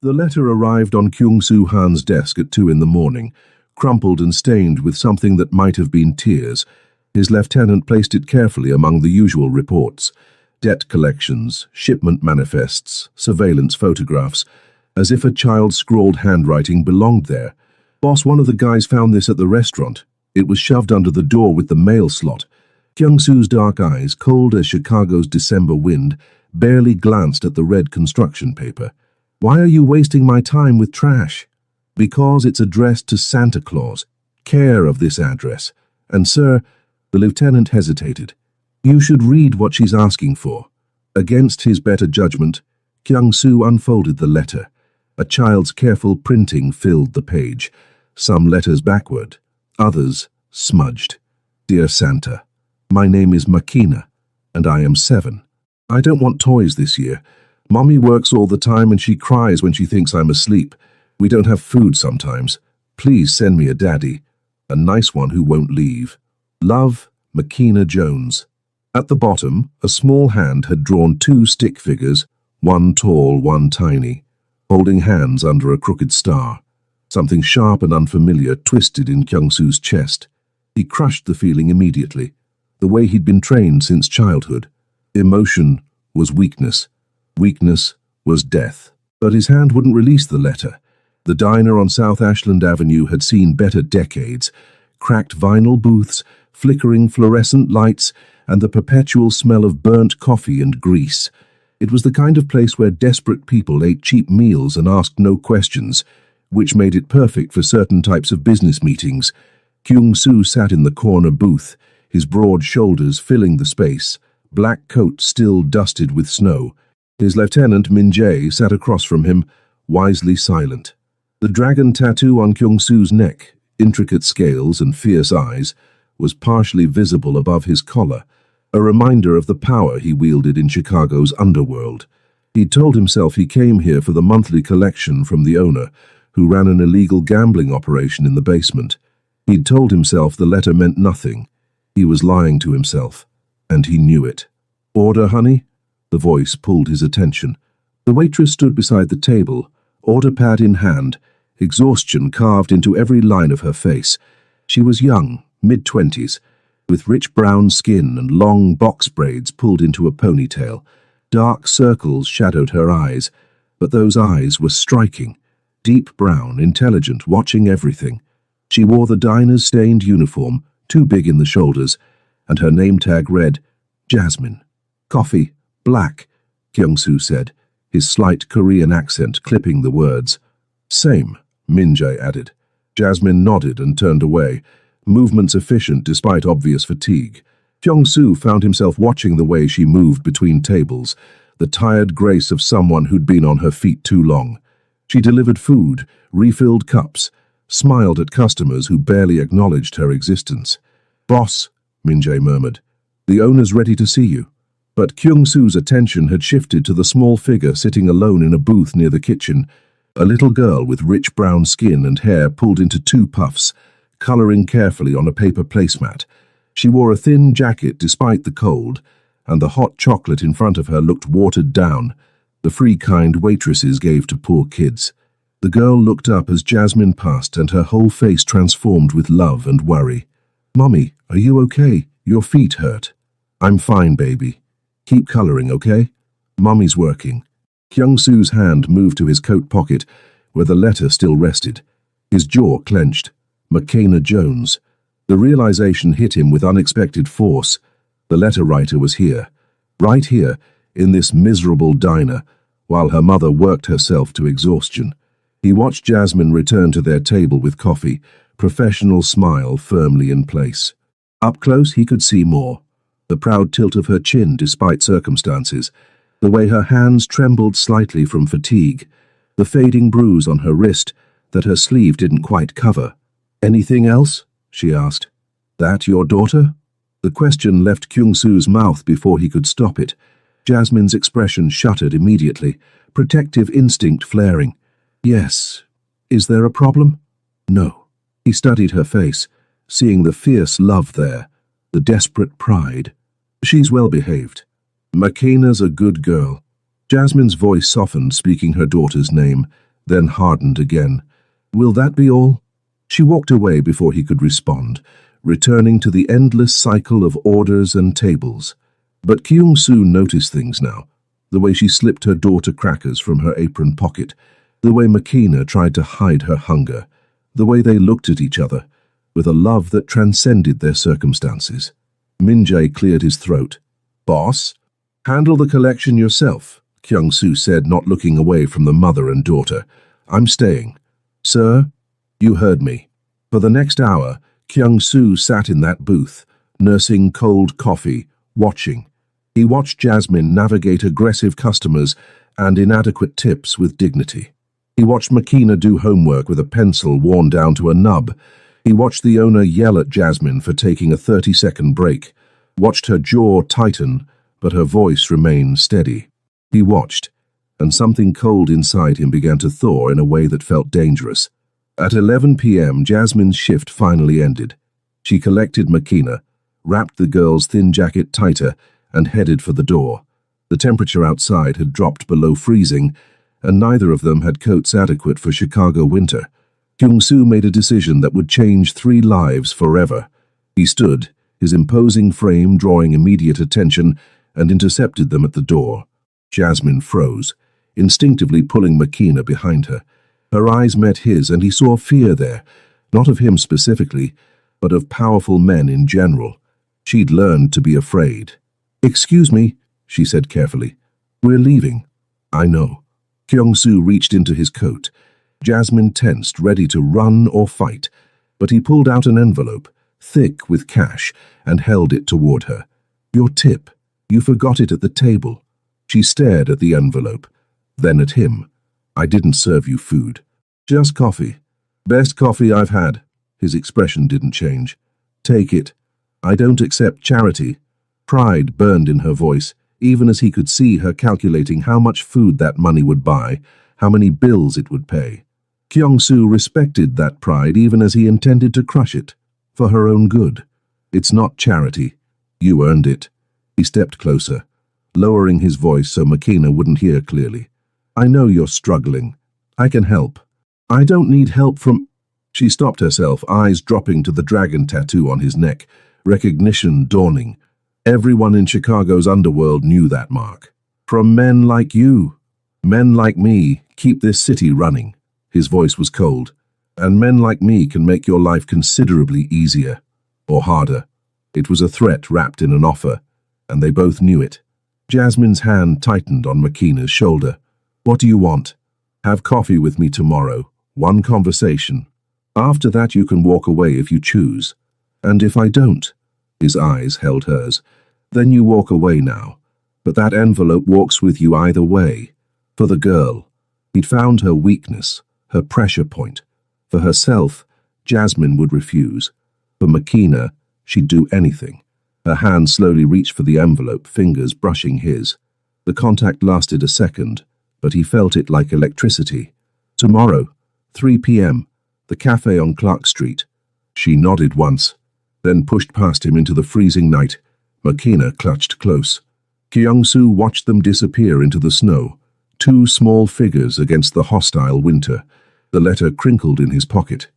The letter arrived on Kyung-Soo Han's desk at 2 in the morning, crumpled and stained with something that might have been tears. His lieutenant placed it carefully among the usual reports: debt collections, shipment manifests, surveillance photographs, as if a child's scrawled handwriting belonged there. "Boss, one of the guys found this at the restaurant. It was shoved under the door with the mail slot." Kyung-Soo's dark eyes, cold as Chicago's December wind, barely glanced at the red construction paper. "Why are you wasting my time with trash?" "Because it's addressed to Santa Claus. Care of this address. And sir," the lieutenant hesitated, "you should read what she's asking for." Against his better judgment, Kyung-Soo unfolded the letter. A child's careful printing filled the page, some letters backward, others smudged. "Dear Santa, my name is Makina, and I am 7. I don't want toys this year. Mommy works all the time and she cries when she thinks I'm asleep. We don't have food sometimes. Please send me a daddy, a nice one who won't leave. Love, Makina Jones." At the bottom, a small hand had drawn 2 stick figures, one tall, one tiny, holding hands under a crooked star. Something sharp and unfamiliar twisted in Kyung-Soo's chest. He crushed the feeling immediately, the way he'd been trained since childhood. Emotion was weakness. Weakness was death. But his hand wouldn't release the letter. The diner on South Ashland Avenue had seen better decades: cracked vinyl booths, flickering fluorescent lights, and the perpetual smell of burnt coffee and grease. It was the kind of place where desperate people ate cheap meals and asked no questions, which made it perfect for certain types of business meetings. Kyung-Soo sat in the corner booth, his broad shoulders filling the space, black coat still dusted with snow. His lieutenant, Min-jae, sat across from him, wisely silent. The dragon tattoo on Kyung-Soo's neck, intricate scales and fierce eyes, was partially visible above his collar, a reminder of the power he wielded in Chicago's underworld. He'd told himself he came here for the monthly collection from the owner, who ran an illegal gambling operation in the basement. He'd told himself the letter meant nothing. He was lying to himself, and he knew it. "Order, honey?" The voice pulled his attention. The waitress stood beside the table, order pad in hand, exhaustion carved into every line of her face. She was young, mid-20s, with rich brown skin and long box braids pulled into a ponytail. Dark circles shadowed her eyes, but those eyes were striking. Deep brown, intelligent, watching everything. She wore the diner's stained uniform, too big in the shoulders, and her name tag read, "Jasmine." "Coffee, black," Kyung-Soo said, his slight Korean accent clipping the words. "Same," Min-jae added. Jasmine nodded and turned away, movements efficient despite obvious fatigue. Kyung-Soo found himself watching the way she moved between tables, the tired grace of someone who'd been on her feet too long. She delivered food, refilled cups, smiled at customers who barely acknowledged her existence. "Boss," Min-jae murmured, "the owner's ready to see you." But Kyung-Soo's attention had shifted to the small figure sitting alone in a booth near the kitchen, a little girl with rich brown skin and hair pulled into 2 puffs, coloring carefully on a paper placemat. She wore a thin jacket despite the cold, and the hot chocolate in front of her looked watered down, the free kind waitresses gave to poor kids. The girl looked up as Jasmine passed, and her whole face transformed with love and worry. "Mommy, are you okay? Your feet hurt." "I'm fine, baby. Keep coloring, okay? Mommy's working." Kyung-Soo's hand moved to his coat pocket, where the letter still rested. His jaw clenched. Makina Jones. The realization hit him with unexpected force. The letter writer was here. Right here, in this miserable diner, while her mother worked herself to exhaustion. He watched Jasmine return to their table with coffee, professional smile firmly in place. Up close, he could see more. The proud tilt of her chin despite circumstances, the way her hands trembled slightly from fatigue, the fading bruise on her wrist that her sleeve didn't quite cover. "Anything else?" she asked. "That your daughter?" The question left Kyung-Soo's mouth before he could stop it. Jasmine's expression shuttered immediately, protective instinct flaring. "Yes. Is there a problem?" "No." He studied her face, seeing the fierce love there, the desperate pride. "She's well behaved. Makina's a good girl." Jasmine's voice softened, speaking her daughter's name, then hardened again. Will that be all? She walked away before he could respond, returning to the endless cycle of orders and tables. But Kyung-soo noticed things now. The way she slipped her daughter crackers from her apron pocket, the way Makina tried to hide her hunger, the way they looked at each other, with a love that transcended their circumstances. Min-jae cleared his throat. Boss? Handle the collection yourself, Kyung-soo said, not looking away from the mother and daughter. I'm staying. Sir? You heard me. For the next hour, Kyung-soo sat in that booth, nursing cold coffee, watching. He watched Jasmine navigate aggressive customers and inadequate tips with dignity. He watched Makina do homework with a pencil worn down to a nub. He watched the owner yell at Jasmine for taking a 30-second break, watched her jaw tighten, but her voice remain steady. He watched, and something cold inside him began to thaw in a way that felt dangerous. At 11 p.m., Jasmine's shift finally ended. She collected Makina, wrapped the girl's thin jacket tighter, and headed for the door. The temperature outside had dropped below freezing, and neither of them had coats adequate for Chicago winter. Kyung-soo made a decision that would change 3 lives forever. He stood, his imposing frame drawing immediate attention, and intercepted them at the door. Jasmine froze, instinctively pulling Makina behind her. Her eyes met his, and he saw fear there, not of him specifically, but of powerful men in general. She'd learned to be afraid. Excuse me, she said carefully. We're leaving. I know. Kyung-soo reached into his coat. Jasmine tensed, ready to run or fight, but he pulled out an envelope, thick with cash, and held it toward her. Your tip. You forgot it at the table. She stared at the envelope, then at him. I didn't serve you food. Just coffee. Best coffee I've had. His expression didn't change. Take it. I don't accept charity. Pride burned in her voice, even as he could see her calculating how much food that money would buy, how many bills it would pay. Kyung-soo respected that pride even as he intended to crush it, for her own good. It's not charity. You earned it. He stepped closer, lowering his voice so Makina wouldn't hear clearly. I know you're struggling. I can help. I don't need help from... She stopped herself, eyes dropping to the dragon tattoo on his neck, recognition dawning. Everyone in Chicago's underworld knew that mark. From men like you. Men like me keep this city running. His voice was cold. And men like me can make your life considerably easier. Or harder. It was a threat wrapped in an offer, and they both knew it. Jasmine's hand tightened on Makina's shoulder. What do you want? Have coffee with me tomorrow. One conversation. After that you can walk away if you choose. And if I don't, his eyes held hers, then you walk away now. But that envelope walks with you either way. For the girl, he'd found her weakness, her pressure point. For herself, Jasmine would refuse. For Makina, she'd do anything. Her hand slowly reached for the envelope, fingers brushing his. The contact lasted a second, but he felt it like electricity. Tomorrow, 3 p.m., the cafe on Clark Street. She nodded once, then pushed past him into the freezing night. Makina clutched close. Kyung-soo watched them disappear into the snow, 2 small figures against the hostile winter. The letter crinkled in his pocket.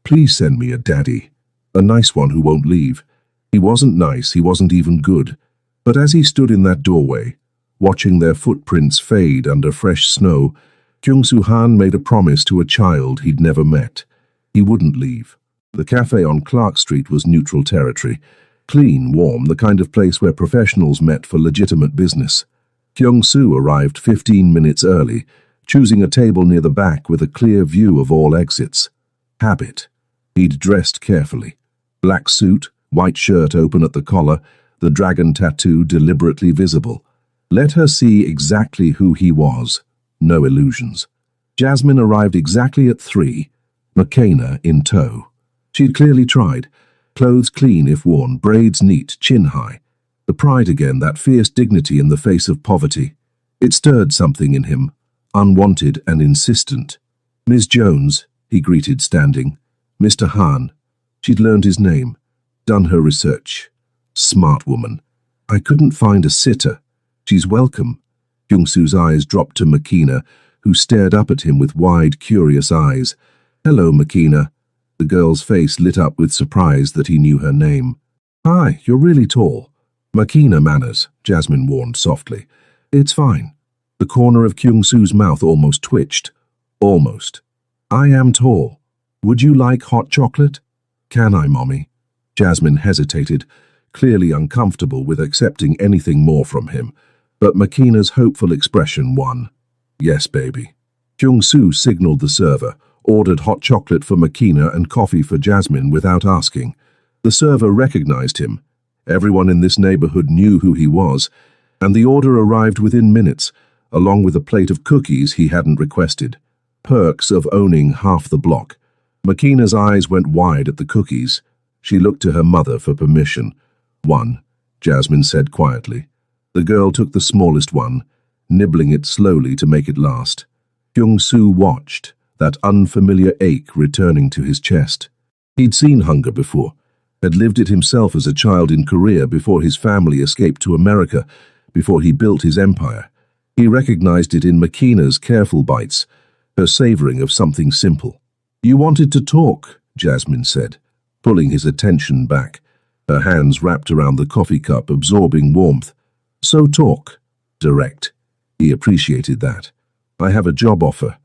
Please send me a daddy. A nice one who won't leave. He wasn't nice, he wasn't even good. But as he stood in that doorway, watching their footprints fade under fresh snow, Kyung-soo Han made a promise to a child he'd never met. He wouldn't leave. The cafe on Clark Street was neutral territory. Clean, warm, the kind of place where professionals met for legitimate business. Kyung-soo arrived 15 minutes early, choosing a table near the back with a clear view of all exits. Habit. He'd dressed carefully. Black suit, white shirt open at the collar, the dragon tattoo deliberately visible. Let her see exactly who he was. No illusions. Jasmine arrived exactly at 3, Makina in tow. She'd clearly tried. Clothes clean if worn, braids neat, chin high. The pride again, that fierce dignity in the face of poverty. It stirred something in him, unwanted and insistent. Ms. Jones, he greeted standing. Mr. Han. She'd learned his name, done her research. Smart woman. I couldn't find a sitter. She's welcome. Kyung-soo's eyes dropped to Makina, who stared up at him with wide, curious eyes. "Hello, Makina." The girl's face lit up with surprise that he knew her name. "Hi, you're really tall." "Makina manners," Jasmine warned softly. "It's fine." The corner of Kyung-soo's mouth almost twitched. "Almost. I am tall. Would you like hot chocolate?" "Can I, Mommy?" Jasmine hesitated, clearly uncomfortable with accepting anything more from him, but Makina's hopeful expression won. "Yes, baby." Kyung-soo signaled the server, ordered hot chocolate for Makina and coffee for Jasmine without asking. The server recognized him. Everyone in this neighborhood knew who he was, and the order arrived within minutes, along with a plate of cookies he hadn't requested. Perks of owning half the block. Makina's eyes went wide at the cookies. She looked to her mother for permission. "One," Jasmine said quietly. The girl took the smallest one, nibbling it slowly to make it last. Kyung-soo watched, that unfamiliar ache returning to his chest. He'd seen hunger before, had lived it himself as a child in Korea before his family escaped to America, before he built his empire. He recognized it in Makina's careful bites, her savoring of something simple. "You wanted to talk," Jasmine said, pulling his attention back, her hands wrapped around the coffee cup, absorbing warmth. "So talk. Direct." He appreciated that. "I have a job offer."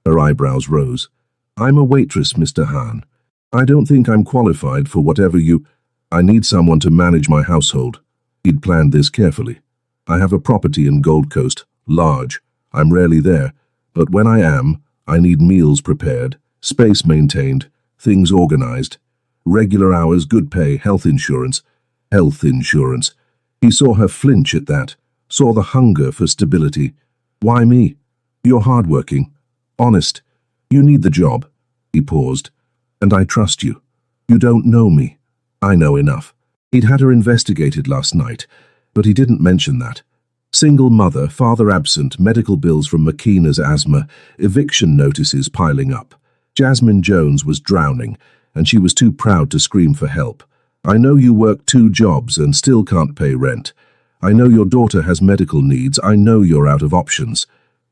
Her eyebrows rose. "I'm a waitress, Mr. Han. I don't think I'm qualified for whatever you... I need someone to manage my household." He'd planned this carefully. "I have a property in Gold Coast, large. I'm rarely there, but when I am, I need meals prepared, space maintained, things organized. Regular hours, good pay, health insurance." Health insurance. He saw her flinch at that, saw the hunger for stability. "Why me? You're hardworking. Honest. You need the job." He paused. "And I trust you. You don't know me. I know enough." He'd had her investigated last night, but he didn't mention that. Single mother, father absent, medical bills from Makina's asthma, eviction notices piling up. Jasmine Jones was drowning, and she was too proud to scream for help. "I know you work 2 jobs and still can't pay rent. I know your daughter has medical needs. I know you're out of options."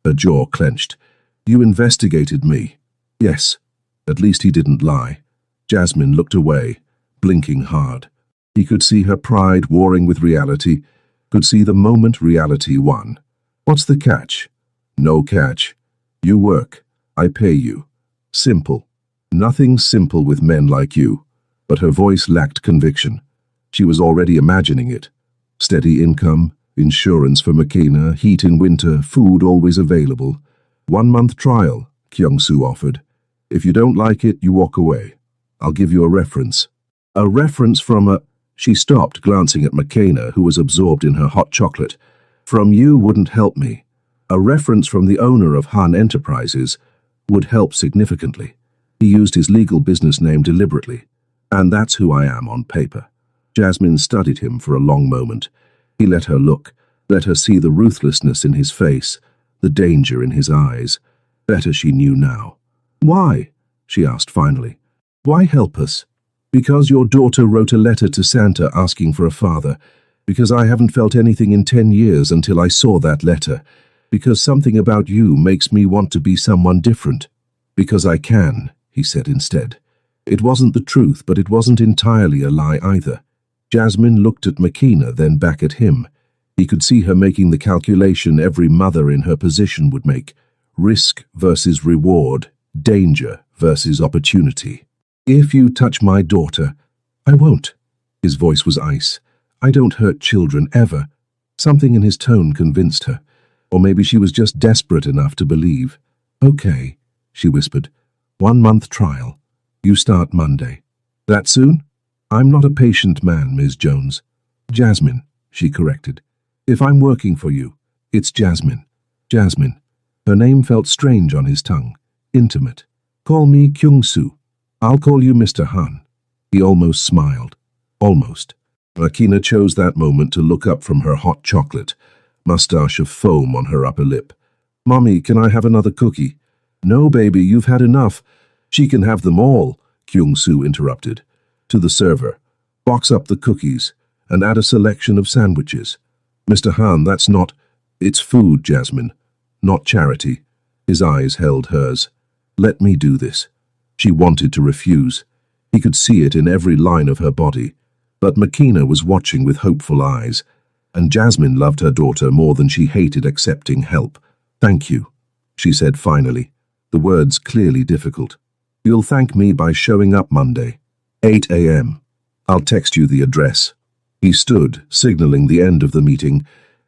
Her jaw clenched. "You investigated me." "Yes." At least he didn't lie. Jasmine looked away, blinking hard. He could see her pride warring with reality, could see the moment reality won. "What's the catch?" "No catch. You work. I pay you. Simple." "Nothing simple with men like you." But her voice lacked conviction. She was already imagining it. Steady income, insurance for Makina, heat in winter, food always available. 1-month trial, Kyung-soo offered. "If you don't like it, you walk away. I'll give you a reference." "A reference from a..." She stopped, glancing at Makina, who was absorbed in her hot chocolate. "From you wouldn't help me. A reference from the owner of Han Enterprises would help significantly." He used his legal business name deliberately. "And that's who I am on paper." Jasmine studied him for a long moment. He let her look, let her see the ruthlessness in his face, the danger in his eyes. Better she knew now. "Why?" she asked finally. "Why help us?" "Because your daughter wrote a letter to Santa asking for a father. Because I haven't felt anything in 10 years until I saw that letter. Because something about you makes me want to be someone different." "Because I can," he said instead. It wasn't the truth, but it wasn't entirely a lie either. Jasmine looked at Makina, then back at him. He could see her making the calculation every mother in her position would make. Risk versus reward, danger versus opportunity. "If you touch my daughter..." "I won't." His voice was ice. "I don't hurt children, ever." Something in his tone convinced her. Or maybe she was just desperate enough to believe. "Okay," she whispered. 1-month trial. You start Monday." "That soon?" "I'm not a patient man, Ms. Jones." "Jasmine," she corrected. "If I'm working for you, it's Jasmine." "Jasmine." Her name felt strange on his tongue, intimate. "Call me Kyung-soo. I'll call you Mr. Han." He almost smiled. Almost. Makina chose that moment to look up from her hot chocolate, mustache of foam on her upper lip. "Mommy, can I have another cookie?" "No, baby, you've had enough." "She can have them all," Kyung-soo interrupted. To the server, "Box up the cookies and add a selection of sandwiches." "Mr. Han, that's not..." "It's food, Jasmine, not charity." His eyes held hers. "Let me do this." She wanted to refuse. He could see it in every line of her body. But Makina was watching with hopeful eyes, and Jasmine loved her daughter more than she hated accepting help. "Thank you," she said finally, the words clearly difficult. "You'll thank me by showing up Monday, 8 a.m. I'll text you the address." He stood, signaling the end of the meeting.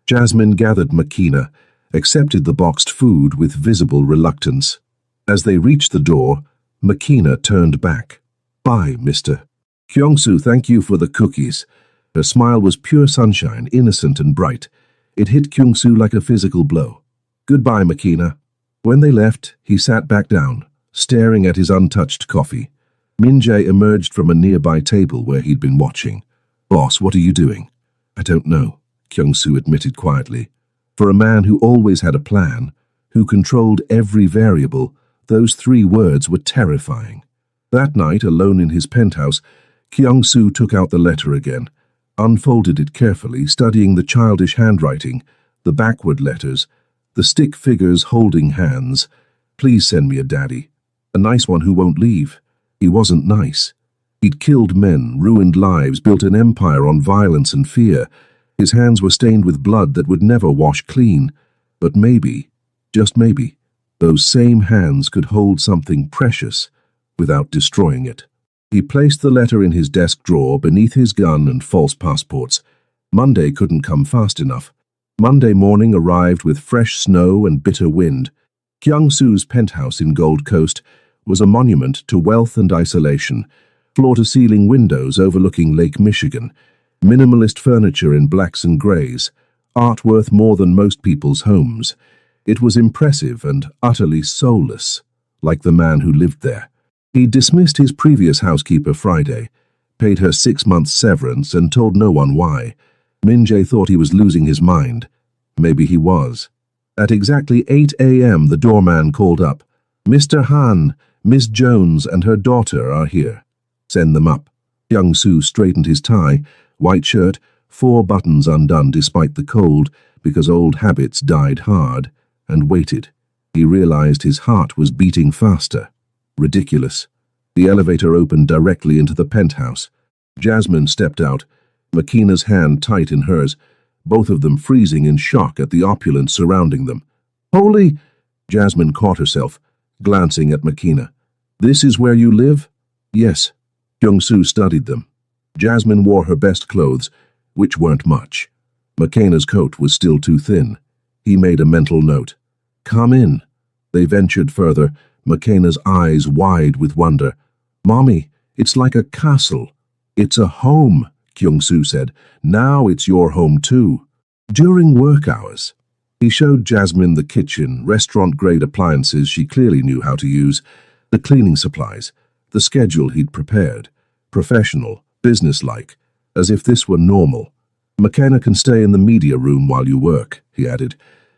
Jasmine gathered Makina, accepted the boxed food with visible reluctance. As they reached the door, Makina turned back. "Bye, Mr. Kyungsu, thank you for the cookies." Her smile was pure sunshine, innocent and bright. It hit Kyungsu like a physical blow. "Goodbye, Makina." When they left, he sat back down, staring at his untouched coffee. Min-jae emerged from a nearby table where he'd been watching. "Boss, what are you doing?" "I don't know," Kyungsu admitted quietly. For a man who always had a plan, who controlled every variable, those 3 words were terrifying. That night, alone in his penthouse, Kyung-soo took out the letter again, unfolded it carefully, studying the childish handwriting, the backward letters, the stick figures holding hands. "Please send me a daddy. A nice one who won't leave." He wasn't nice. He'd killed men, ruined lives, built an empire on violence and fear. His hands were stained with blood that would never wash clean. But maybe, just maybe, those same hands could hold something precious without destroying it. He placed the letter in his desk drawer beneath his gun and false passports. Monday couldn't come fast enough. Monday morning arrived with fresh snow and bitter wind. Kyung-soo's penthouse in Gold Coast was a monument to wealth and isolation. Floor-to-ceiling windows overlooking Lake Michigan, minimalist furniture in blacks and grays, art worth more than most people's homes. It was impressive and utterly soulless, like the man who lived there. He dismissed his previous housekeeper Friday, paid her 6 months severance and told no one why. Min-jae thought he was losing his mind. Maybe he was. At exactly 8 a.m. the doorman called up. "Mr. Han, Miss Jones and her daughter are here. Send them up." Kyung-soo straightened his tie, white shirt, 4 buttons undone despite the cold because old habits died hard, and waited. He realized his heart was beating faster. Ridiculous. The elevator opened directly into the penthouse. Jasmine stepped out, Makina's hand tight in hers, both of them freezing in shock at the opulence surrounding them. "Holy—" Jasmine caught herself, glancing at Makina. "This is where you live?" "Yes." Kyung-soo studied them. Jasmine wore her best clothes, which weren't much. Makina's coat was still too thin. He made a mental note. "Come in." They ventured further, Makina's eyes wide with wonder. "Mommy, it's like a castle." "It's a home," Kyung-soo said. "Now it's your home too." During work hours, he showed Jasmine the kitchen, restaurant-grade appliances she clearly knew how to use, the cleaning supplies, the schedule he'd prepared. Professional, businesslike, as if this were normal. "Makina can stay in the media room while you work," he added.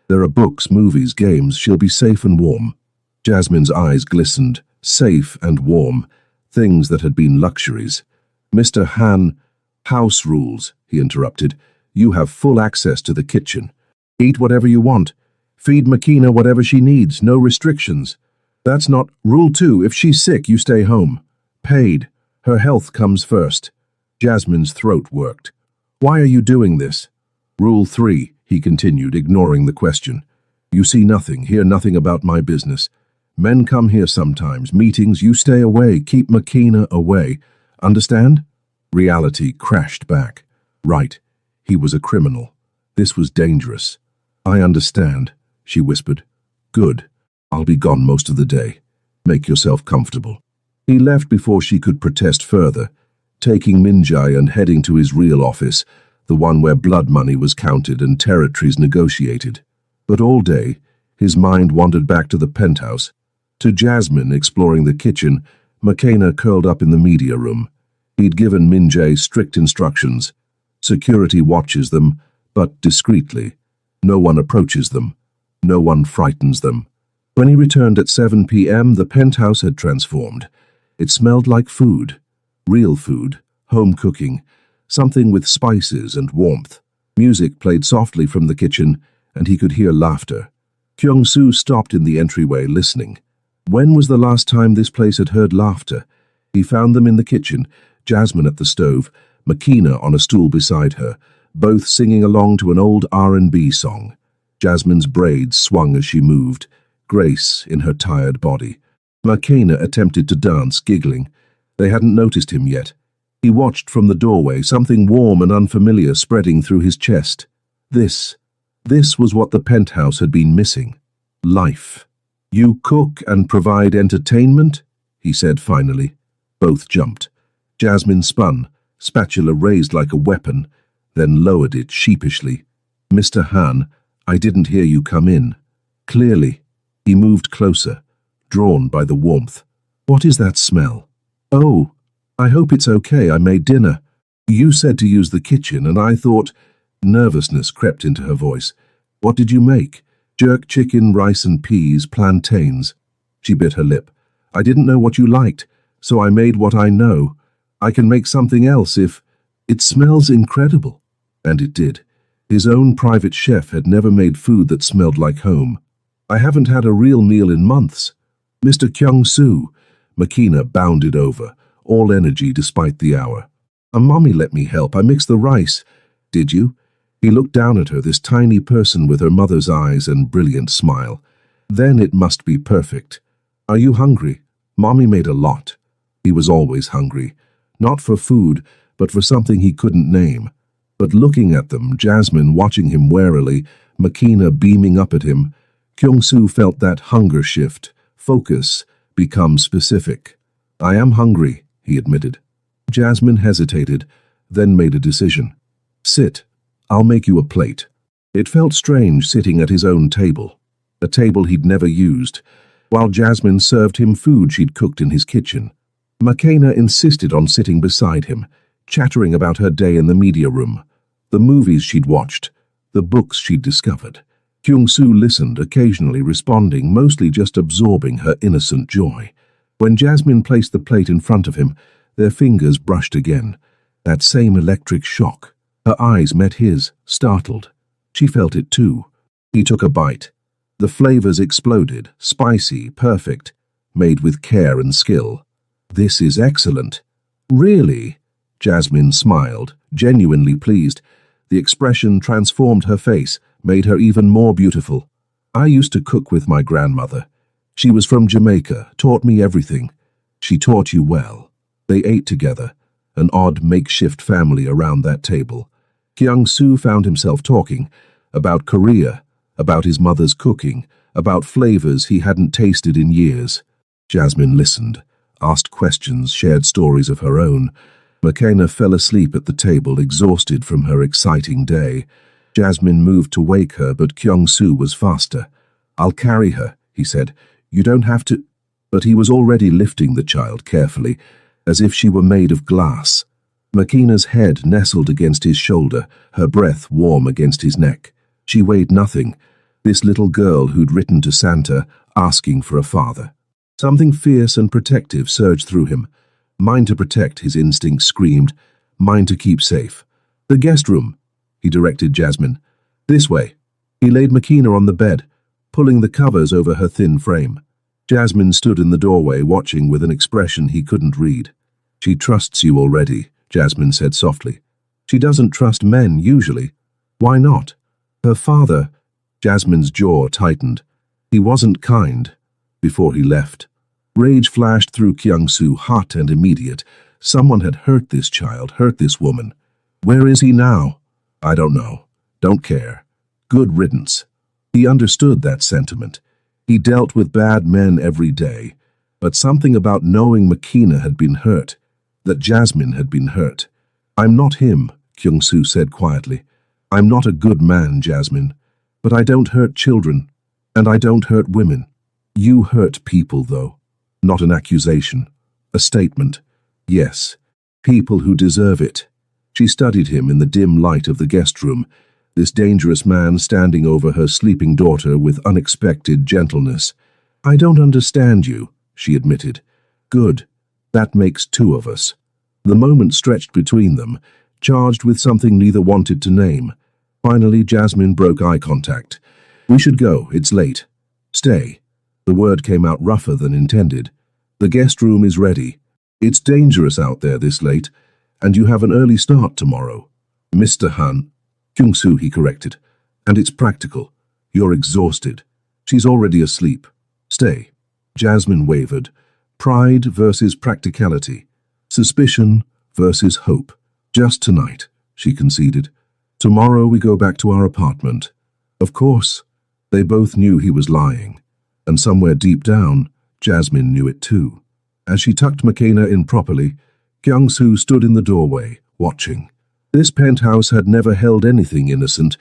"There are books, movies, games. She'll be safe and warm." Jasmine's eyes glistened. Safe and warm. Things that had been luxuries. "Mr. Han—" "House rules," he interrupted. "You have full access to the kitchen. Eat whatever you want. Feed Makina whatever she needs. No restrictions. That's not— Rule 2, if she's sick, you stay home. Paid. Her health comes first." Jasmine's throat worked. "Why are you doing this?" "Rule 3, he continued, ignoring the question. "You see nothing, hear nothing about my business. Men come here sometimes, meetings, you stay away, keep Makina away. Understand?" Reality crashed back. Right, he was a criminal. This was dangerous. "I understand," she whispered. "Good. I'll be gone most of the day. Make yourself comfortable." He left before she could protest further, taking Min-jae and heading to his real office, the one where blood money was counted and territories negotiated. But all day, his mind wandered back to the penthouse, to Jasmine exploring the kitchen, Makina curled up in the media room. He'd given Min-jae strict instructions. Security watches them, but discreetly. No one approaches them. No one frightens them. When he returned at 7 p.m., the penthouse had transformed. It smelled like food. Real food. Home cooking. Something with spices and warmth. Music played softly from the kitchen, and he could hear laughter. Kyung-soo stopped in the entryway, listening. When was the last time this place had heard laughter? He found them in the kitchen, Jasmine at the stove, Makina on a stool beside her, both singing along to an old R&B song. Jasmine's braids swung as she moved, grace in her tired body. Makina attempted to dance, giggling. They hadn't noticed him yet. He watched from the doorway, something warm and unfamiliar spreading through his chest. This was what the penthouse had been missing. Life. "You cook and provide entertainment?" he said finally. Both jumped. Jasmine spun, spatula raised like a weapon, then lowered it sheepishly. "Mr. Han, I didn't hear you come in." Clearly. He moved closer, drawn by the warmth. "What is that smell?" "Oh, I hope it's okay. I made dinner. You said to use the kitchen, and I thought—" Nervousness crept into her voice. "What did you make?" "Jerk chicken, rice and peas, plantains." She bit her lip. "I didn't know what you liked, so I made what I know. I can make something else if— It smells incredible." And it did. His own private chef had never made food that smelled like home. "I haven't had a real meal in months." "Mr. Kyung-soo," Makina bounded over, all energy despite the hour. "Mommy let me help. I mixed the rice." "Did you?" He looked down at her, this tiny person with her mother's eyes and brilliant smile. "Then it must be perfect. Are you hungry?" "Mommy made a lot." He was always hungry. Not for food, but for something he couldn't name. But looking at them, Jasmine watching him warily, Makina beaming up at him, Kyung-soo felt that hunger shift, focus, become specific. "I am hungry," he admitted. Jasmine hesitated, then made a decision. "Sit. I'll make you a plate." It felt strange sitting at his own table, a table he'd never used, while Jasmine served him food she'd cooked in his kitchen. Makina insisted on sitting beside him, chattering about her day in the media room, the movies she'd watched, the books she'd discovered. Kyung-soo listened, occasionally responding, mostly just absorbing her innocent joy. When Jasmine placed the plate in front of him, their fingers brushed again. That same electric shock. Her eyes met his, startled. She felt it too. He took a bite. The flavors exploded, spicy, perfect, made with care and skill. "This is excellent." "Really?" Jasmine smiled, genuinely pleased. The expression transformed her face, made her even more beautiful. "I used to cook with my grandmother. She was from Jamaica, taught me everything. She taught you well." They ate together, an odd makeshift family around that table. Kyung-soo found himself talking about Korea, about his mother's cooking, about flavors he hadn't tasted in years. Jasmine listened, asked questions, shared stories of her own. Makina fell asleep at the table, exhausted from her exciting day. Jasmine moved to wake her, but Kyung-soo was faster. "I'll carry her," he said. "You don't have to—" But he was already lifting the child carefully, as if she were made of glass. Makina's head nestled against his shoulder, her breath warm against his neck. She weighed nothing, this little girl who'd written to Santa, asking for a father. Something fierce and protective surged through him. Mine to protect, his instinct screamed. Mine to keep safe. "The guest room," he directed Jasmine. "This way." He laid Makina on the bed, pulling the covers over her thin frame. Jasmine stood in the doorway, watching with an expression he couldn't read. "She trusts you already," Jasmine said softly. "She doesn't trust men, usually." "Why not?" "Her father—" Jasmine's jaw tightened. "He wasn't kind." Before he left. Rage flashed through Kyung-soo, hot and immediate. Someone had hurt this child, hurt this woman. "Where is he now?" "I don't know. Don't care. Good riddance." He understood that sentiment. He dealt with bad men every day. But something about knowing Makina had been hurt, that Jasmine had been hurt. "I'm not him," Kyung-soo said quietly. "I'm not a good man, Jasmine. But I don't hurt children. And I don't hurt women. You hurt people, though. Not an accusation. A statement. Yes. People who deserve it." She studied him in the dim light of the guest room, this dangerous man standing over her sleeping daughter with unexpected gentleness. "I don't understand you," she admitted. "Good. That makes two of us." The moment stretched between them, charged with something neither wanted to name. Finally, Jasmine broke eye contact. We should go, it's late. Stay. The word came out rougher than intended. The guest room is ready. It's dangerous out there this late, and you have an early start tomorrow. Mr. Han. Kyung-soo, he corrected. And it's practical. You're exhausted. She's already asleep. Stay. Jasmine wavered. Pride versus practicality. Suspicion versus hope. Just tonight, she conceded. Tomorrow we go back to our apartment. Of course. They both knew he was lying. And somewhere deep down, Jasmine knew it too. As she tucked McKenna in properly, Kyung-soo stood in the doorway, watching. This penthouse had never held anything innocent,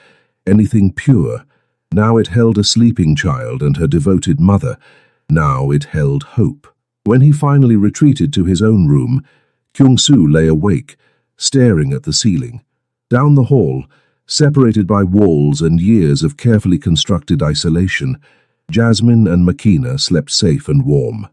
anything pure. Now it held a sleeping child and her devoted mother. Now it held hope. When he finally retreated to his own room, Kyung-soo lay awake, staring at the ceiling. Down the hall, separated by walls and years of carefully constructed isolation, Jasmine and McKenna slept safe and warm.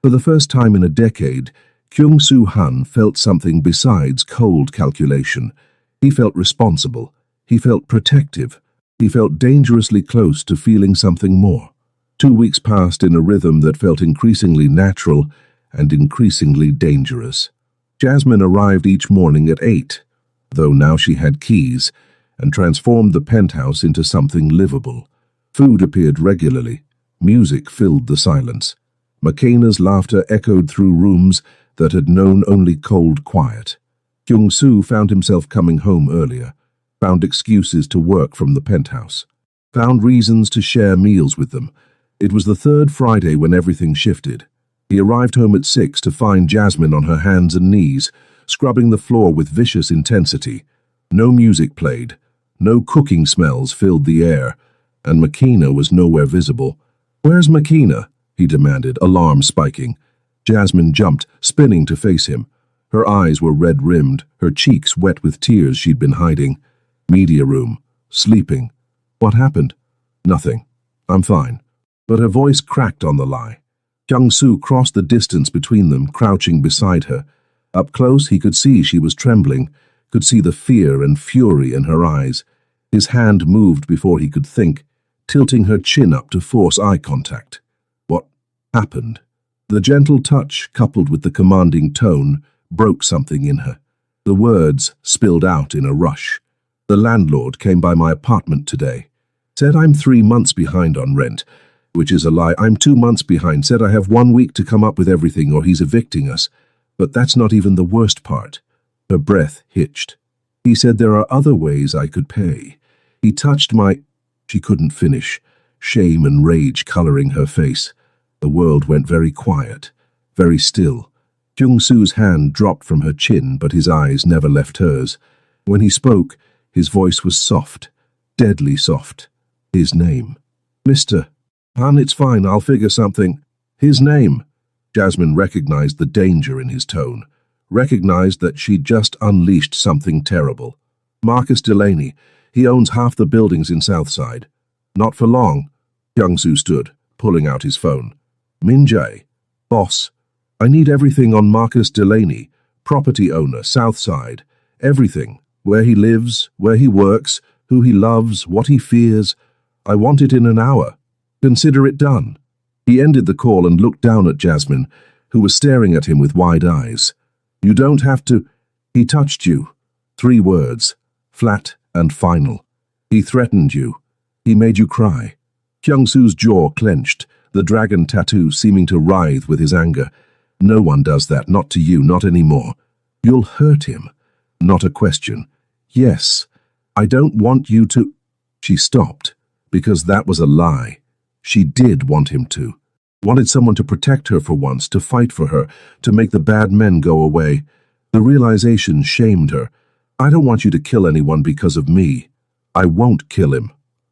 For the first time in a decade, Kyung-soo Han felt something besides cold calculation. He felt responsible. He felt protective. He felt dangerously close to feeling something more. 2 weeks passed in a rhythm that felt increasingly natural and increasingly dangerous. Jasmine arrived each morning at 8, though now she had keys, and transformed the penthouse into something livable. Food appeared regularly. Music filled the silence. McKenna's laughter echoed through rooms that had known only cold quiet. Kyung-soo found himself coming home earlier, found excuses to work from the penthouse, found reasons to share meals with them. It was the third Friday when everything shifted. He arrived home at 6 to find Jasmine on her hands and knees, scrubbing the floor with vicious intensity. No music played. No cooking smells filled the air, and McKenna was nowhere visible. "Where's McKenna?" he demanded, alarm spiking. Jasmine jumped, spinning to face him. Her eyes were red-rimmed, her cheeks wet with tears she'd been hiding. Media room. Sleeping. What happened? Nothing. I'm fine. But her voice cracked on the lie. Kyung-soo crossed the distance between them, crouching beside her. Up close, he could see she was trembling, could see the fear and fury in her eyes. His hand moved before he could think, tilting her chin up to force eye contact. What happened? The gentle touch, coupled with the commanding tone, broke something in her. The words spilled out in a rush. The landlord came by my apartment today. Said I'm 3 months behind on rent, which is a lie. I'm 2 months behind. Said I have 1 week to come up with everything or he's evicting us. But that's not even the worst part. Her breath hitched. He said there are other ways I could pay. He touched my... She couldn't finish, shame and rage coloring her face. The world went very quiet, very still. Kyung-soo's hand dropped from her chin, but his eyes never left hers. When he spoke, his voice was soft, deadly soft. His name. Mr. Han, it's fine, I'll figure something. His name. Jasmine recognized the danger in his tone, recognized that she'd just unleashed something terrible. Marcus Delaney. He owns half the buildings in Southside. Not for long. Kyung-soo stood, pulling out his phone. Min Jae. Boss. I need everything on Marcus Delaney, property owner, Southside. Everything. Where he lives, where he works, who he loves, what he fears. I want it in an hour. Consider it done. He ended the call and looked down at Jasmine, who was staring at him with wide eyes. You don't have to... He touched you. 3 words. Flat and final. He threatened you. He made you cry. Kyung-soo's jaw clenched, the dragon tattoo seeming to writhe with his anger. No one does that, not to you, not anymore. You'll hurt him. Not a question. Yes, I don't want you to... She stopped, because that was a lie. She did want him to. Wanted someone to protect her for once, to fight for her, to make the bad men go away. The realization shamed her. I don't want you to kill anyone because of me. I won't kill him.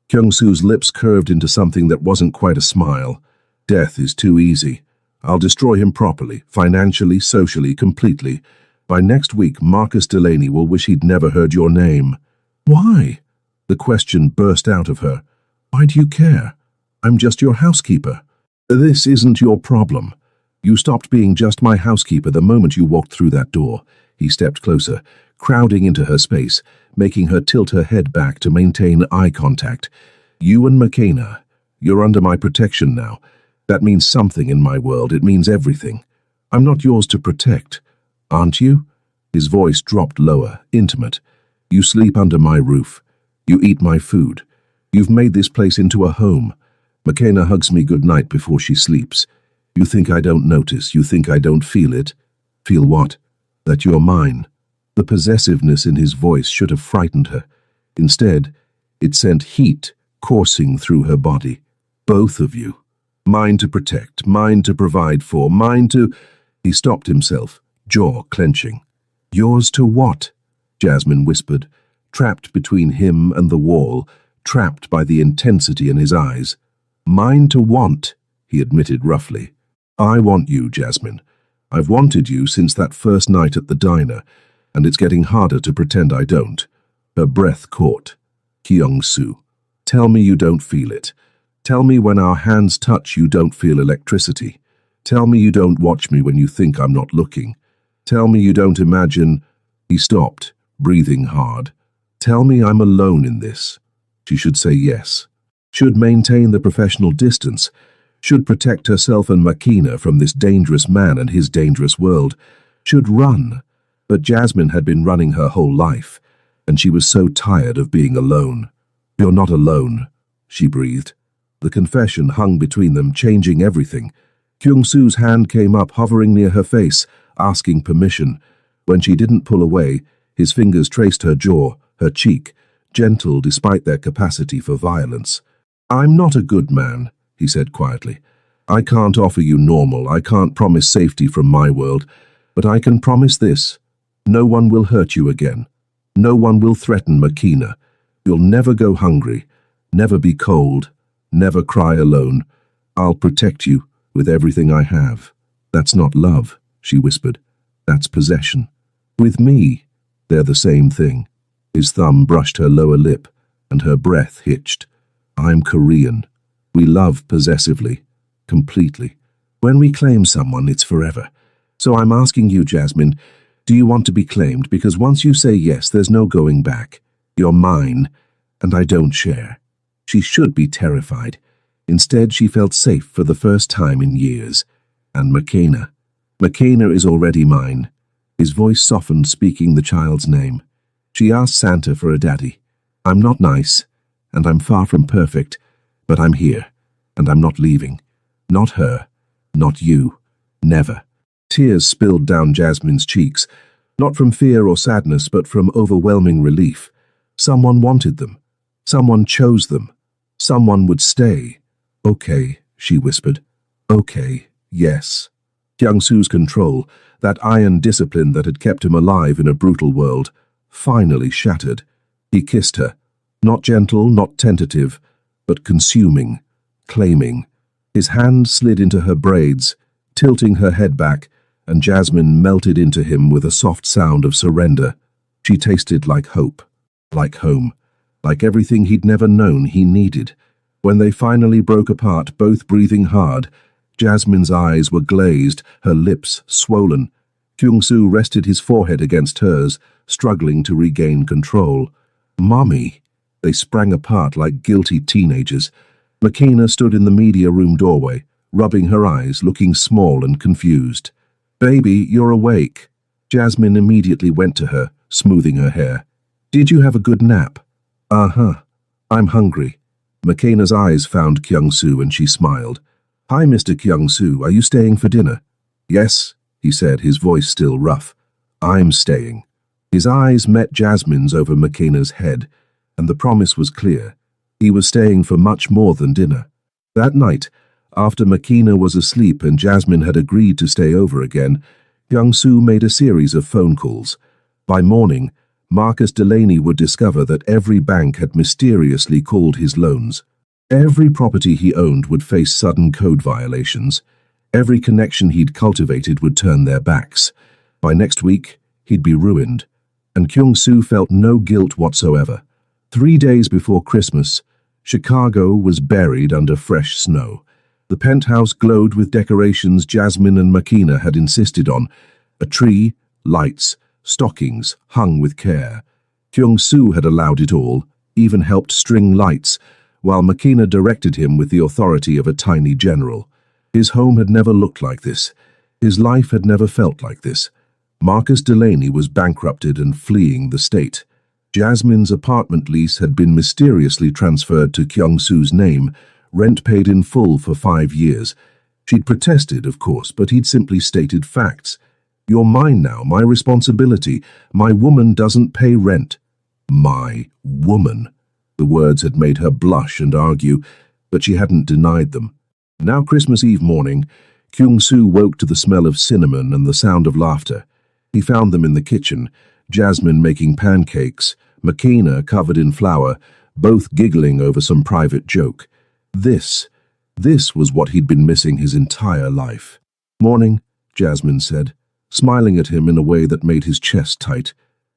Kyung-soo's lips curved into something that wasn't quite a smile. Death is too easy. I'll destroy him properly, financially, socially, completely. By next week, Marcus Delaney will wish he'd never heard your name. Why? The question burst out of her. Why do you care? I'm just your housekeeper. This isn't your problem. You stopped being just my housekeeper the moment you walked through that door. He stepped closer, crowding into her space, making her tilt her head back to maintain eye contact. You and McKenna, you're under my protection now. That means something in my world. It means everything. I'm not yours to protect, aren't you? His voice dropped lower, intimate. You sleep under my roof. You eat my food. You've made this place into a home. McKenna hugs me goodnight before she sleeps. You think I don't notice. You think I don't feel it. Feel what? That you're mine. The possessiveness in his voice should have frightened her. Instead, it sent heat coursing through her body. Both of you. Mine to protect, mine to provide for, mine to... He stopped himself, jaw clenching. Yours to what? Jasmine whispered, trapped between him and the wall, trapped by the intensity in his eyes. Mine to want, he admitted roughly. I want you, Jasmine. I've wanted you since that first night at the diner, and it's getting harder to pretend I don't. Her breath caught. Kyung-soo, tell me you don't feel it. Tell me when our hands touch you don't feel electricity. Tell me you don't watch me when you think I'm not looking. Tell me you don't imagine... He stopped, breathing hard. Tell me I'm alone in this. She should say yes. Should maintain the professional distance. Should protect herself and McKenna from this dangerous man and his dangerous world. Should run. But Jasmine had been running her whole life, and she was so tired of being alone. You're not alone, she breathed. The confession hung between them, changing everything. Kyung-soo's hand came up, hovering near her face, asking permission. When she didn't pull away, his fingers traced her jaw, her cheek, gentle despite their capacity for violence. I'm not a good man, he said quietly. I can't offer you normal, I can't promise safety from my world, but I can promise this. No one will hurt you again. No one will threaten McKenna. You'll never go hungry, never be cold, never cry alone. I'll protect you with everything I have. That's not love, she whispered. That's possession. With me, they're the same thing. His thumb brushed her lower lip, and her breath hitched. I'm Korean. We love possessively, completely. When we claim someone, it's forever. So I'm asking you, Jasmine, do you want to be claimed? Because once you say yes, there's no going back. You're mine, and I don't share. She should be terrified. Instead, she felt safe for the first time in years. And McKenna. McKenna is already mine. His voice softened, speaking the child's name. She asked Santa for a daddy. I'm not nice, and I'm far from perfect, but I'm here, and I'm not leaving. Not her, not you, never. Tears spilled down Jasmine's cheeks, not from fear or sadness, but from overwhelming relief. Someone wanted them. Someone chose them. Someone would stay. Okay, she whispered. Okay, yes. Kyung-soo's control, that iron discipline that had kept him alive in a brutal world, finally shattered. He kissed her, not gentle, not tentative, but consuming, claiming. His hand slid into her braids, tilting her head back, and Jasmine melted into him with a soft sound of surrender. She tasted like hope, like home, like everything he'd never known he needed. When they finally broke apart, both breathing hard, Jasmine's eyes were glazed, her lips swollen. Kyung-soo rested his forehead against hers, struggling to regain control. Mommy! They sprang apart like guilty teenagers. McKenna stood in the media room doorway, rubbing her eyes, looking small and confused. Baby, you're awake. Jasmine immediately went to her, smoothing her hair. Did you have a good nap? Uh-huh. I'm hungry. McKenna's eyes found Kyung-soo and she smiled. Hi, Mr. Kyung-soo, are you staying for dinner? Yes, he said, his voice still rough. I'm staying. His eyes met Jasmine's over McKenna's head, and the promise was clear. He was staying for much more than dinner. That night, after McKenna was asleep and Jasmine had agreed to stay over again, Kyung-soo made a series of phone calls. By morning, Marcus Delaney would discover that every bank had mysteriously called his loans. Every property he owned would face sudden code violations. Every connection he'd cultivated would turn their backs. By next week, he'd be ruined. And Kyung-soo felt no guilt whatsoever. 3 days before Christmas, Chicago was buried under fresh snow. The penthouse glowed with decorations Jasmine and McKenna had insisted on. A tree, lights, stockings hung with care. Kyung-soo had allowed it all, even helped string lights, while Makina directed him with the authority of a tiny general. His home had never looked like this. His life had never felt like this. Marcus Delaney was bankrupted and fleeing the state. Jasmine's apartment lease had been mysteriously transferred to Kyung-soo's name, rent paid in full for 5 years. She'd protested, of course, but he'd simply stated facts. "You're mine now, my responsibility. My woman doesn't pay rent." My woman. The words had made her blush and argue, but she hadn't denied them. Now Christmas Eve morning, Kyung-soo woke to the smell of cinnamon and the sound of laughter. He found them in the kitchen, Jasmine making pancakes, Makina covered in flour, both giggling over some private joke. This was what he'd been missing his entire life. "Morning," Jasmine said, smiling at him in a way that made his chest tight.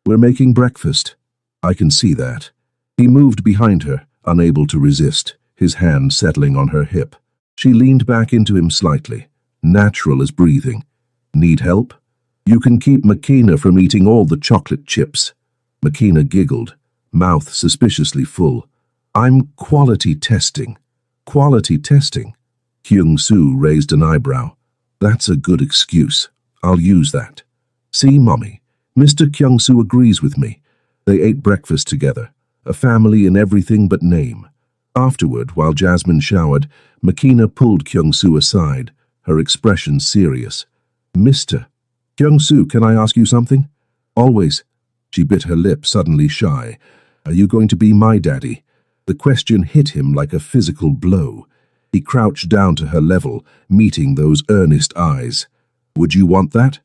"We're making breakfast." "I can see that." He moved behind her, unable to resist, his hand settling on her hip. She leaned back into him slightly, natural as breathing. "Need help?" "You can keep Makina from eating all the chocolate chips." Makina giggled, mouth suspiciously full. "I'm quality testing." "Quality testing?" Kyung-soo raised an eyebrow. "That's a good excuse. I'll use that." "See, Mommy, Mr. Kyung-soo agrees with me." They ate breakfast together, a family in everything but name. Afterward, while Jasmine showered, Makina pulled Kyung-soo aside, her expression serious. "Mr. Kyung-soo, can I ask you something?" "Always." She bit her lip, suddenly shy. "Are you going to be my daddy?" The question hit him like a physical blow. He crouched down to her level, meeting those earnest eyes. "Would you want that?"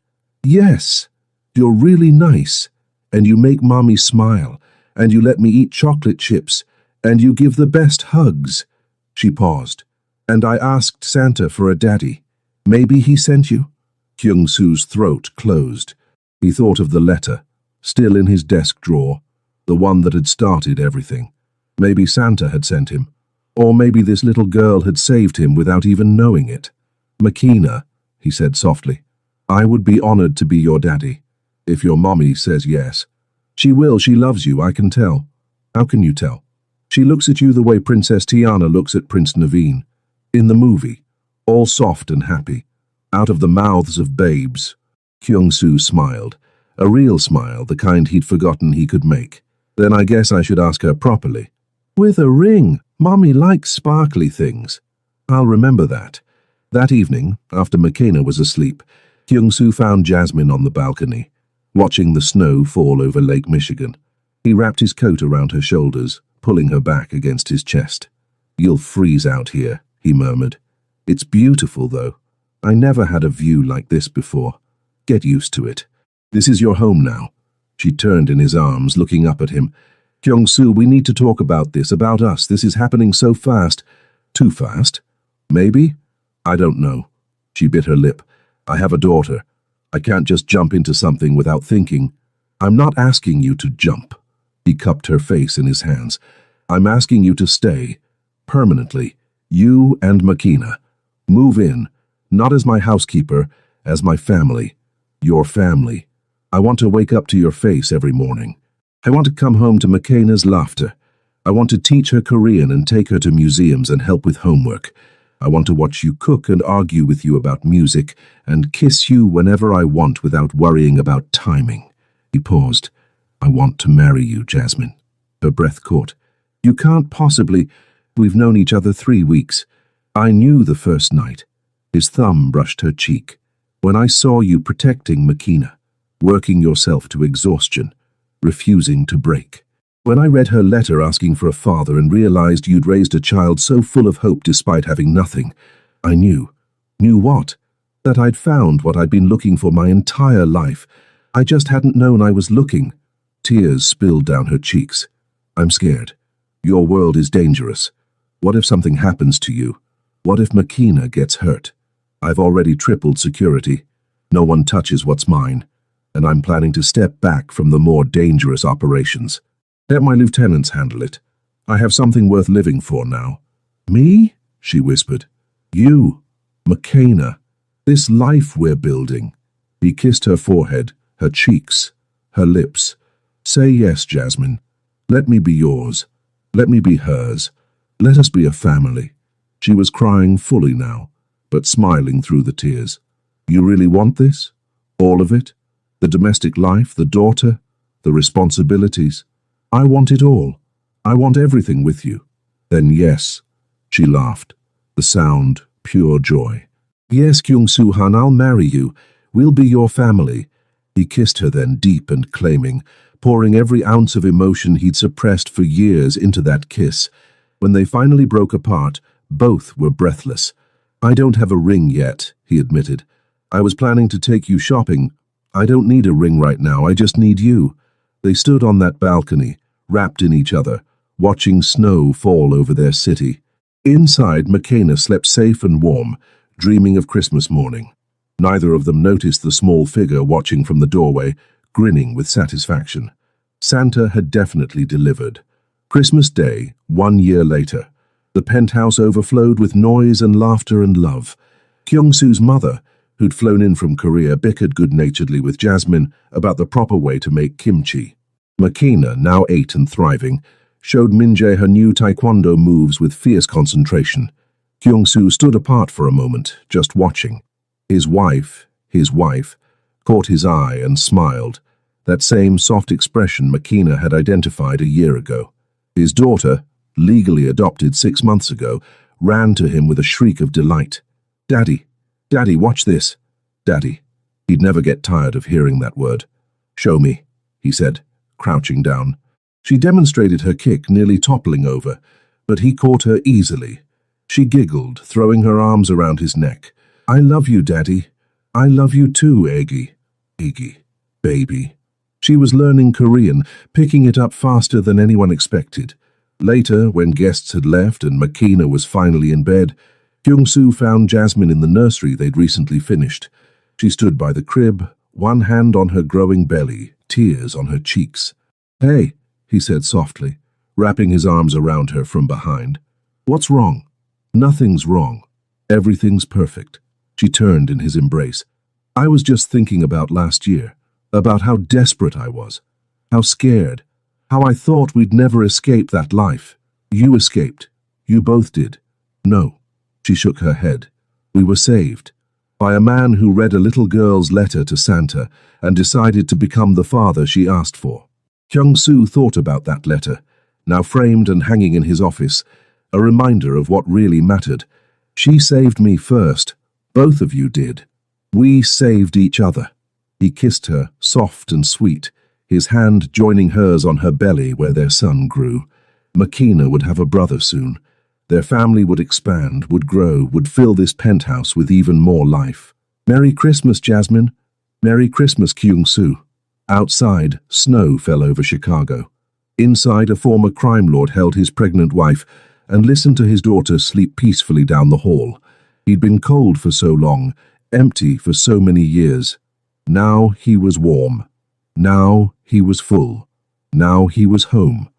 "Yes. You're really nice. And you make Mommy smile. And you let me eat chocolate chips. And you give the best hugs." She paused. "And I asked Santa for a daddy. Maybe he sent you?" Kyung-soo's throat closed. He thought of the letter, still in his desk drawer, the one that had started everything. Maybe Santa had sent him. Or maybe this little girl had saved him without even knowing it. "Makina," he said softly, "I would be honored to be your daddy. If your mommy says yes." "She will, she loves you, I can tell." "How can you tell?" "She looks at you the way Princess Tiana looks at Prince Naveen. In the movie, all soft and happy, out of the mouths of babes." Kyung-soo smiled, a real smile, the kind he'd forgotten he could make. "Then I guess I should ask her properly." "With a ring. Mommy likes sparkly things." "I'll remember that." That evening, after Makina was asleep, Kyung-soo found Jasmine on the balcony, watching the snow fall over Lake Michigan. He wrapped his coat around her shoulders, pulling her back against his chest. "You'll freeze out here," he murmured. "It's beautiful, though. I never had a view like this before. Get used to it. This is your home now." She turned in his arms, looking up at him. "Kyung-soo, we need to talk about this, about us. This is happening so fast." "Too fast? Maybe? I don't know." She bit her lip. "I have a daughter. I can't just jump into something without thinking." "I'm not asking you to jump." He cupped her face in his hands. "I'm asking you to stay. Permanently. You and Makina. Move in. Not as my housekeeper, as my family. Your family. I want to wake up to your face every morning. I want to come home to Makina's laughter. I want to teach her Korean and take her to museums and help with homework. I want to watch you cook and argue with you about music and kiss you whenever I want without worrying about timing." He paused. "I want to marry you, Jasmine." Her breath caught. "You can't possibly. We've known each other 3 weeks. I knew the first night." His thumb brushed her cheek. "When I saw you protecting Makina, working yourself to exhaustion, refusing to break. When I read her letter asking for a father and realized you'd raised a child so full of hope despite having nothing, I knew." "Knew what?" "That I'd found what I'd been looking for my entire life. I just hadn't known I was looking." Tears spilled down her cheeks. "I'm scared. Your world is dangerous. What if something happens to you? What if Makina gets hurt? I've already tripled security. No one touches what's mine. And I'm planning to step back from the more dangerous operations. Let my lieutenants handle it. I have something worth living for now." "Me?" she whispered. "You. Makina. This life we're building." He kissed her forehead, her cheeks, her lips. "Say yes, Jasmine. Let me be yours. Let me be hers. Let us be a family. She was crying fully now, but smiling through the tears. You really want this? All of it? The domestic life, the daughter, the responsibilities? I want it all. I want everything with you. Then yes, she laughed, the sound pure joy. Yes, Kyung-soo-han, I'll marry you. We'll be your family. He kissed her then, deep and claiming, pouring every ounce of emotion he'd suppressed for years into that kiss. When they finally broke apart, both were breathless. I don't have a ring yet, he admitted. I was planning to take you shopping. I don't need a ring right now, I just need you. They stood on that balcony, wrapped in each other, watching snow fall over their city. Inside, McKenna slept safe and warm, dreaming of Christmas morning. Neither of them noticed the small figure watching from the doorway, grinning with satisfaction. Santa had definitely delivered. Christmas Day, 1 year later. The penthouse overflowed with noise and laughter and love. Kyung-soo's mother, who'd flown in from Korea, bickered good-naturedly with Jasmine about the proper way to make kimchi. McKenna, now 8 and thriving, showed Min-jae her new taekwondo moves with fierce concentration. Kyung-soo stood apart for a moment, just watching. His wife, caught his eye and smiled, that same soft expression McKenna had identified a year ago. His daughter, legally adopted 6 months ago, ran to him with a shriek of delight. Daddy, Daddy, watch this. Daddy. He'd never get tired of hearing that word. Show me, he said, crouching down. She demonstrated her kick, nearly toppling over, but he caught her easily. She giggled, throwing her arms around his neck. I love you, Daddy. I love you too, Eggy. Eggy. Baby. She was learning Korean, picking it up faster than anyone expected. Later, when guests had left and McKenna was finally in bed, Kyung-soo found Jasmine in the nursery they'd recently finished. She stood by the crib, one hand on her growing belly, tears on her cheeks. Hey, he said softly, wrapping his arms around her from behind. What's wrong? Nothing's wrong. Everything's perfect. She turned in his embrace. I was just thinking about last year, about how desperate I was, how scared, how I thought we'd never escape that life. You escaped. You both did. No. She shook her head. We were saved. By a man who read a little girl's letter to Santa and decided to become the father she asked for. Kyung-soo thought about that letter, now framed and hanging in his office, a reminder of what really mattered. She saved me first. Both of you did. We saved each other. He kissed her, soft and sweet, his hand joining hers on her belly where their son grew. McKenna would have a brother soon. Their family would expand, would grow, would fill this penthouse with even more life. Merry Christmas, Jasmine. Merry Christmas, Kyung-soo. Outside, snow fell over Chicago. Inside, a former crime lord held his pregnant wife and listened to his daughter sleep peacefully down the hall. He'd been cold for so long, empty for so many years. Now he was warm. Now he was full. Now he was home.